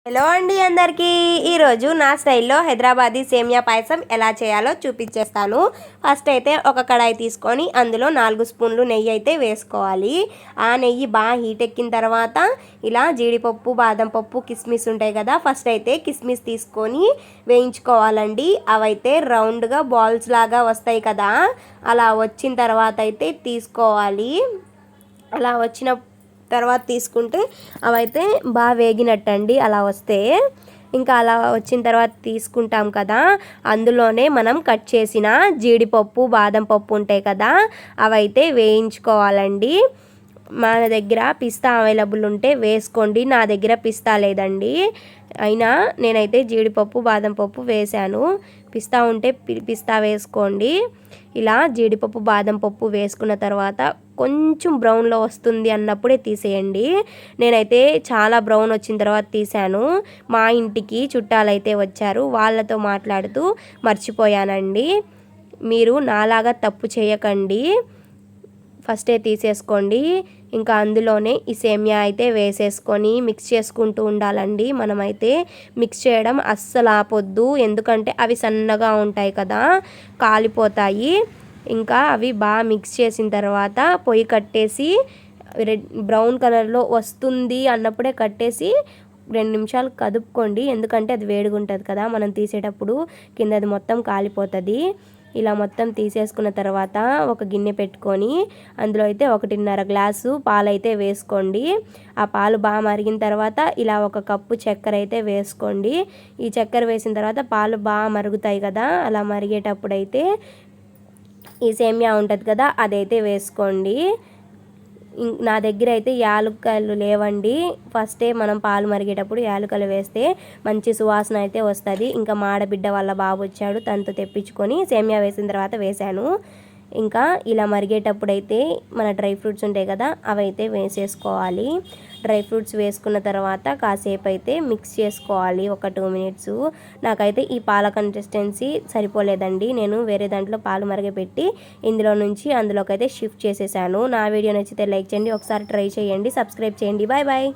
Hello అండి అందరికీ ఈరోజు నా స్టైల్లో హైదరాబాదీ సేమియా పాయసం ఎలా చేయాలో చూపించేస్తాను. ఫస్ట్ అయితే ఒక కడాయి తీసుకొని అందులో 4 స్పూన్లు నెయ్యి అయితే వేసుకోవాలి. ఆ నెయ్యి బాగా హీట్ ఎక్కిన తర్వాత ఇలా జీడిపప్పు, బాదం పప్పు, కిస్మిస్ ఉంటాయి కదా, ఫస్ట్ అయితే కిస్మిస్ తీసుకొని వేయించుకోవాలండి. అవైతే రౌండ్గా బాల్స్ లాగా వస్తాయి కదా, అలా వచ్చిన తర్వాత అయితే తీసుకోవాలి. అలా వచ్చిన తర్వాత తీసుకుంటే అవైతే బాగా వేగినట్టండి. అలా వస్తే ఇంకా అలా వచ్చిన తర్వాత తీసుకుంటాం కదా, అందులోనే మనం కట్ చేసిన జీడిపప్పు, బాదం పప్పు ఉంటాయి కదా, అవైతే వేయించుకోవాలండి. మన దగ్గర పిస్తా అవైలబుల్ ఉంటే వేసుకోండి. నా దగ్గర పిస్తా లేదండి, అయినా నేనైతే జీడిపప్పు, బాదం పప్పు వేశాను. పిస్తా ఉంటే పిస్తా వేసుకోండి. ఇలా జీడిపప్పు, బాదం పప్పు వేసుకున్న తర్వాత కొంచెం బ్రౌన్లో వస్తుంది అన్నప్పుడే తీసేయండి. నేనైతే చాలా బ్రౌన్ వచ్చిన తర్వాత తీసాను. మా ఇంటికి చుట్టాలైతే వచ్చారు, వాళ్ళతో మాట్లాడుతూ మర్చిపోయానండి. మీరు నాలాగా తప్పు చేయకండి, ఫస్టే తీసేసుకోండి. ఇంకా అందులోనే ఈ సేమియా అయితే వేసేసుకొని మిక్స్ చేసుకుంటూ ఉండాలండి. మనమైతే మిక్స్ చేయడం అస్సలు ఆపొద్దు, ఎందుకంటే అవి సన్నగా ఉంటాయి కదా, కాలిపోతాయి. ఇంకా అవి బాగా మిక్స్ చేసిన తర్వాత పొయ్యి కట్టేసి బ్రౌన్ కలర్లో వస్తుంది అన్నప్పుడే కట్టేసి 2 నిమిషాలు కదుపుకోండి, ఎందుకంటే అది వేడిగా ఉంటుంది కదా, మనం తీసేటప్పుడు కింద అది మొత్తం కాలిపోతుంది. ఇలా మొత్తం తీసేసుకున్న తర్వాత ఒక గిన్నె పెట్టుకొని అందులో అయితే 1.5 గ్లాసు పాలైతే వేసుకోండి. ఆ పాలు బాగా మరిగిన తర్వాత ఇలా 1 కప్పు చక్కెర అయితే వేసుకోండి. ఈ చక్కెర వేసిన తర్వాత పాలు బాగా మరుగుతాయి కదా, అలా మరిగేటప్పుడు అయితే ఈ సేమియా ఉంటుంది కదా, అదైతే వేసుకోండి. నా దగ్గర అయితే యాలక్కాయలు లేవండి. ఫస్టే మనం పాలు మరిగేటప్పుడు యాలక్కాయలు వేస్తే మంచి సువాసన అయితే వస్తుంది. ఇంకా మా ఆడబిడ్డ వాళ్ళ బాబు వచ్చాడు, తనతో తెప్పించుకొని సేమియా వేసిన తర్వాత వేశాను. ఇంకా ఇలా మరిగేటప్పుడు అయితే మన డ్రై ఫ్రూట్స్ ఉంటాయి కదా, అవైతే వేసేసుకోవాలి. డ్రై ఫ్రూట్స్ వేసుకున్న తర్వాత కాసేపు అయితే మిక్స్ చేసుకోవాలి, ఒక 2 మినిట్స్. నాకైతే ఈ పాల కన్సిస్టెన్సీ సరిపోలేదండి, నేను వేరే దాంట్లో పాలు మరగపెట్టి ఇందులో నుంచి అందులోకి అయితే షిఫ్ట్ చేసేసాను. నా వీడియో నచ్చితే లైక్ చేయండి, ఒకసారి ట్రై చేయండి, సబ్స్క్రైబ్ చేయండి. Bye bye.